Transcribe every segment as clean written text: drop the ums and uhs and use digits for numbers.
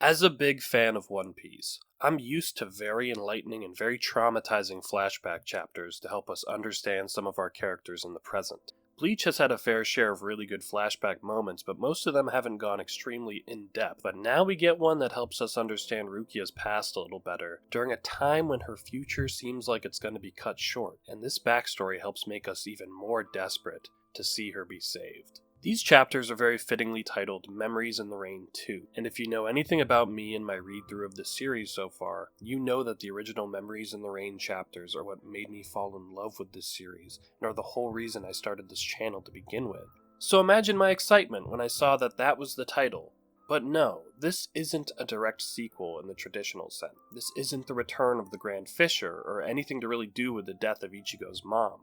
As a big fan of One Piece, I'm used to very enlightening and very traumatizing flashback chapters to help us understand some of our characters in the present. Bleach has had a fair share of really good flashback moments, but most of them haven't gone extremely in-depth. But now we get one that helps us understand Rukia's past a little better, during a time when her future seems like it's going to be cut short, and this backstory helps make us even more desperate to see her be saved. These chapters are very fittingly titled Memories in the Rain 2, and if you know anything about me and my read-through of this series so far, you know that the original Memories in the Rain chapters are what made me fall in love with this series, and are the whole reason I started this channel to begin with. So imagine my excitement when I saw that that was the title. But no, this isn't a direct sequel in the traditional sense. This isn't the return of the Grand Fisher, or anything to really do with the death of Ichigo's mom.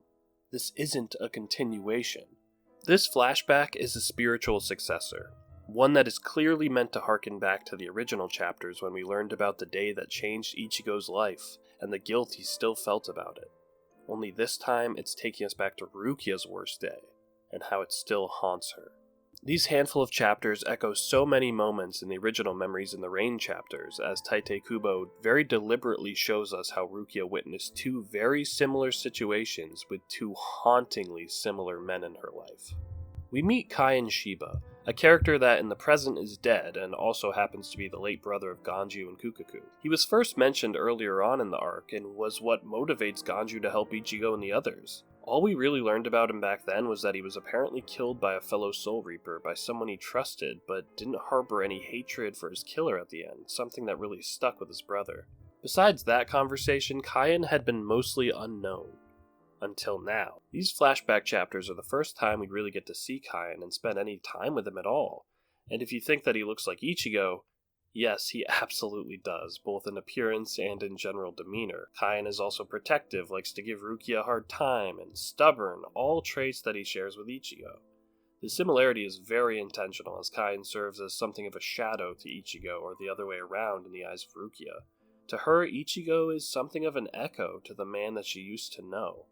This isn't a continuation. This flashback is a spiritual successor, one that is clearly meant to harken back to the original chapters when we learned about the day that changed Ichigo's life and the guilt he still felt about it. Only this time it's taking us back to Rukia's worst day, and how it still haunts her. These handful of chapters echo so many moments in the original Memories in the Rain chapters, as Tite Kubo very deliberately shows us how Rukia witnessed two very similar situations with two hauntingly similar men in her life. We meet Kaien Shiba, a character that in the present is dead and also happens to be the late brother of Ganju and Kukaku. He was first mentioned earlier on in the arc and was what motivates Ganju to help Ichigo and the others. All we really learned about him back then was that he was apparently killed by a fellow Soul Reaper by someone he trusted, but didn't harbor any hatred for his killer at the end, something that really stuck with his brother. Besides that conversation, Kaien had been mostly unknown. Until now. These flashback chapters are the first time we really get to see Kaien and spend any time with him at all. And if you think that he looks like Ichigo, yes, he absolutely does, both in appearance and in general demeanor. Kaien is also protective, likes to give Rukia a hard time, and stubborn, all traits that he shares with Ichigo. The similarity is very intentional, as Kaien serves as something of a shadow to Ichigo, or the other way around in the eyes of Rukia. To her, Ichigo is something of an echo to the man that she used to know.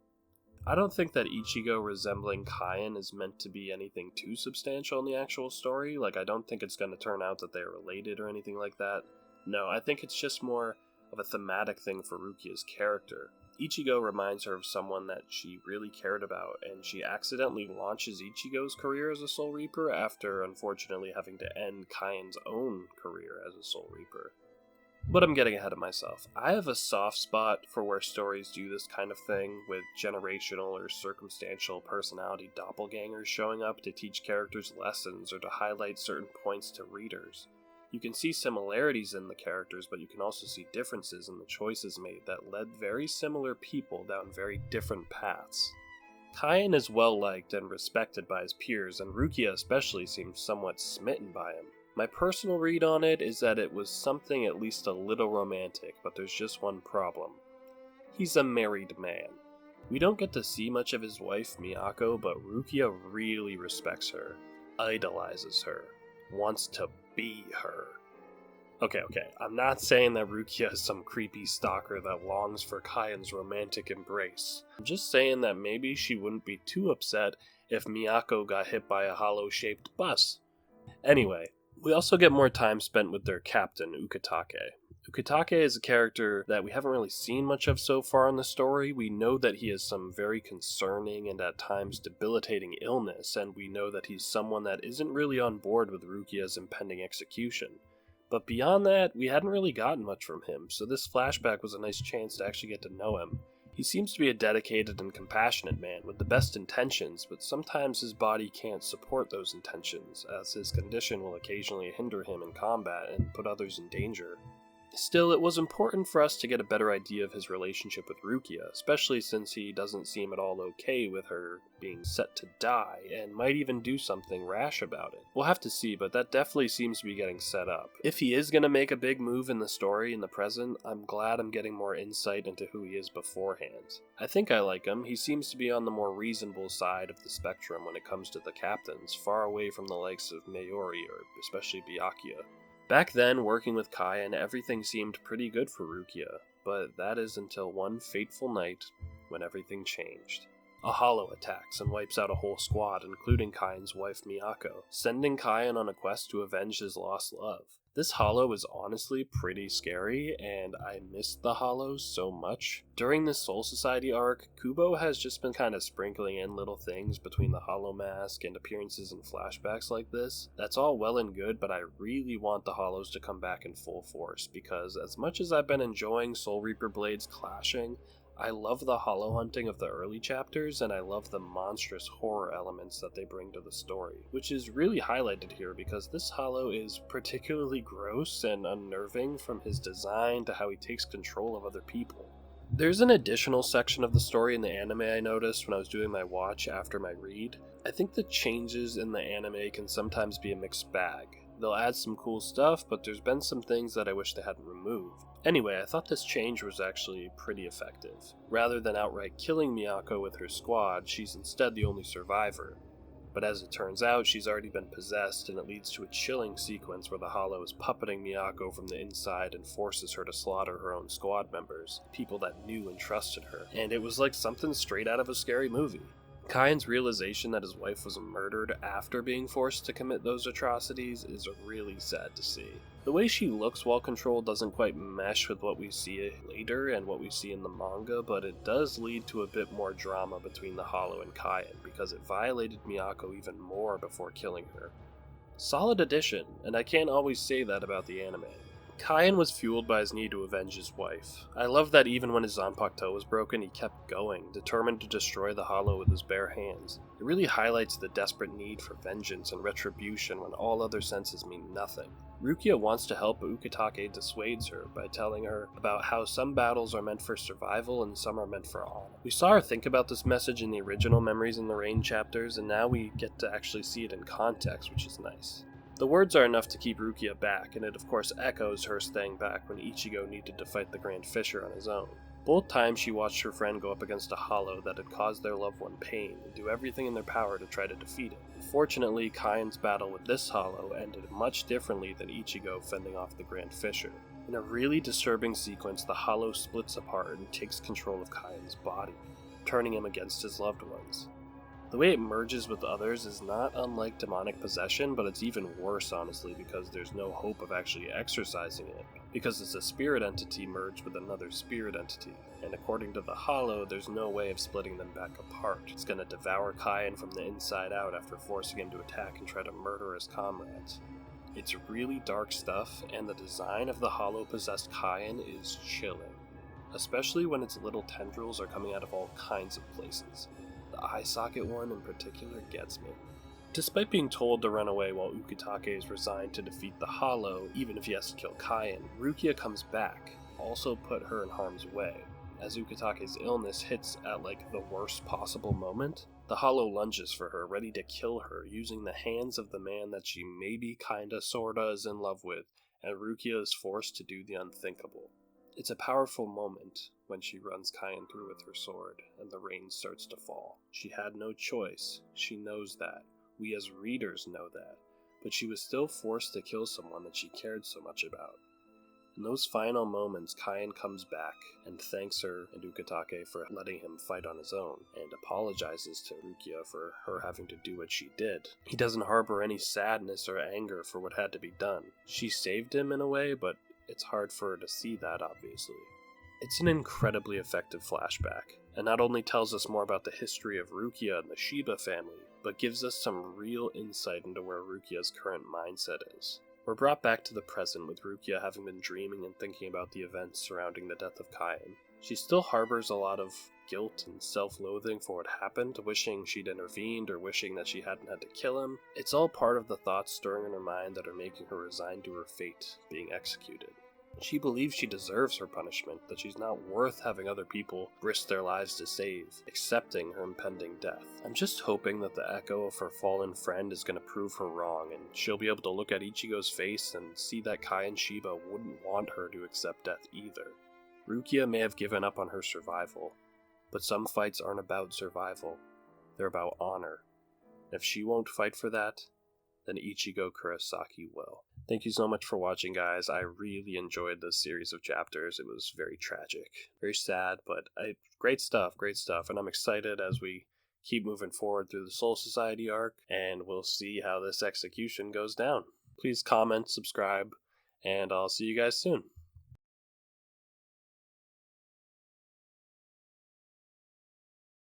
I don't think that Ichigo resembling Kaien is meant to be anything too substantial in the actual story. I don't think it's going to turn out that they're related or anything like that. No, I think it's just more of a thematic thing for Rukia's character. Ichigo reminds her of someone that she really cared about, and she accidentally launches Ichigo's career as a Soul Reaper after unfortunately having to end Kaien's own career as a Soul Reaper. But I'm getting ahead of myself. I have a soft spot for where stories do this kind of thing, with generational or circumstantial personality doppelgangers showing up to teach characters lessons or to highlight certain points to readers. You can see similarities in the characters, but you can also see differences in the choices made that led very similar people down very different paths. Kaien is well liked and respected by his peers, and Rukia especially seems somewhat smitten by him. My personal read on it is that it was something at least a little romantic, but there's just one problem. He's a married man. We don't get to see much of his wife, Miyako, but Rukia really respects her, idolizes her, wants to be her. Okay, I'm not saying that Rukia is some creepy stalker that longs for Kaien's romantic embrace. I'm just saying that maybe she wouldn't be too upset if Miyako got hit by a hollow-shaped bus. Anyway, we also get more time spent with their captain, Ukitake. Ukitake is a character that we haven't really seen much of so far in the story. We know that he has some very concerning and at times debilitating illness, and we know that he's someone that isn't really on board with Rukia's impending execution. But beyond that, we hadn't really gotten much from him, so this flashback was a nice chance to actually get to know him. He seems to be a dedicated and compassionate man with the best intentions, but sometimes his body can't support those intentions, as his condition will occasionally hinder him in combat and put others in danger. Still, it was important for us to get a better idea of his relationship with Rukia, especially since he doesn't seem at all okay with her being set to die, and might even do something rash about it. We'll have to see, but that definitely seems to be getting set up. If he is going to make a big move in the story in the present, I'm glad I'm getting more insight into who he is beforehand. I think I like him. He seems to be on the more reasonable side of the spectrum when it comes to the captains, far away from the likes of Mayuri or especially Byakuya. Back then, working with Kaien, everything seemed pretty good for Rukia, but that is until one fateful night when everything changed. A hollow attacks and wipes out a whole squad, including Kaien's wife Miyako, sending Kaien on a quest to avenge his lost love. This hollow is honestly pretty scary, and I missed the hollows so much. During this Soul Society arc, Kubo has just been kind of sprinkling in little things between the hollow mask and appearances and flashbacks like this. That's all well and good, but I really want the hollows to come back in full force, because as much as I've been enjoying Soul Reaper blades clashing, I love the hollow hunting of the early chapters, and I love the monstrous horror elements that they bring to the story, which is really highlighted here because this hollow is particularly gross and unnerving, from his design to how he takes control of other people. There's an additional section of the story in the anime I noticed when I was doing my watch after my read. I think the changes in the anime can sometimes be a mixed bag. They'll add some cool stuff, but there's been some things that I wish they hadn't removed. Anyway, I thought this change was actually pretty effective. Rather than outright killing Miyako with her squad, she's instead the only survivor. But as it turns out, she's already been possessed, and it leads to a chilling sequence where the Hollow is puppeting Miyako from the inside and forces her to slaughter her own squad members, people that knew and trusted her. And it was like something straight out of a scary movie. Kaien's realization that his wife was murdered after being forced to commit those atrocities is really sad to see. The way she looks while controlled doesn't quite mesh with what we see later and what we see in the manga, but it does lead to a bit more drama between the Hollow and Kaien, because it violated Miyako even more before killing her. Solid addition, and I can't always say that about the anime. Kaien was fueled by his need to avenge his wife. I love that even when his Zanpakuto was broken, he kept going, determined to destroy the Hollow with his bare hands. It really highlights the desperate need for vengeance and retribution when all other senses mean nothing. Rukia wants to help, but Ukitake dissuades her by telling her about how some battles are meant for survival and some are meant for honor. We saw her think about this message in the original Memories in the Rain chapters, and now we get to actually see it in context, which is nice. The words are enough to keep Rukia back, and it of course echoes her staying back when Ichigo needed to fight the Grand Fisher on his own. Both times she watched her friend go up against a Hollow that had caused their loved one pain, and do everything in their power to try to defeat it. Fortunately, Kaien's battle with this Hollow ended much differently than Ichigo fending off the Grand Fisher. In a really disturbing sequence, the Hollow splits apart and takes control of Kaien's body, turning him against his loved ones. The way it merges with others is not unlike demonic possession, but it's even worse, honestly, because there's no hope of actually exorcising it, because it's a spirit entity merged with another spirit entity, and according to the Hollow, there's no way of splitting them back apart. It's gonna devour Kaien from the inside out after forcing him to attack and try to murder his comrades. It's really dark stuff, and the design of the Hollow-possessed Kaien is chilling, especially when its little tendrils are coming out of all kinds of places. The eye socket one in particular gets me. Despite being told to run away while Ukitake is resigned to defeat the Hollow, even if he has to kill Kaien, Rukia comes back, also put her in harm's way. As Ukitake's illness hits at the worst possible moment, the Hollow lunges for her, ready to kill her, using the hands of the man that she maybe kinda sorta is in love with, and Rukia is forced to do the unthinkable. It's a powerful moment when she runs Kaien through with her sword, and the rain starts to fall. She had no choice, she knows that. We as readers know that, but she was still forced to kill someone that she cared so much about. In those final moments, Kaien comes back and thanks her and Ukitake for letting him fight on his own, and apologizes to Rukia for her having to do what she did. He doesn't harbor any sadness or anger for what had to be done. She saved him in a way, but it's hard for her to see that, obviously. It's an incredibly effective flashback, and not only tells us more about the history of Rukia and the Shiba family, but gives us some real insight into where Rukia's current mindset is. We're brought back to the present with Rukia having been dreaming and thinking about the events surrounding the death of Kaien. She still harbors a lot of guilt and self-loathing for what happened, wishing she'd intervened or wishing that she hadn't had to kill him. It's all part of the thoughts stirring in her mind that are making her resigned to her fate, being executed. She believes she deserves her punishment, that she's not worth having other people risk their lives to save, accepting her impending death. I'm just hoping that the echo of her fallen friend is going to prove her wrong, and she'll be able to look at Ichigo's face and see that Kai and Shiba wouldn't want her to accept death either. Rukia may have given up on her survival, but some fights aren't about survival, they're about honor. If she won't fight for that, then Ichigo Kurosaki will. Thank you so much for watching, guys. I really enjoyed this series of chapters. It was very tragic, very sad, but great stuff, and I'm excited as we keep moving forward through the Soul Society arc, and we'll see how this execution goes down. Please comment, subscribe, and I'll see you guys soon.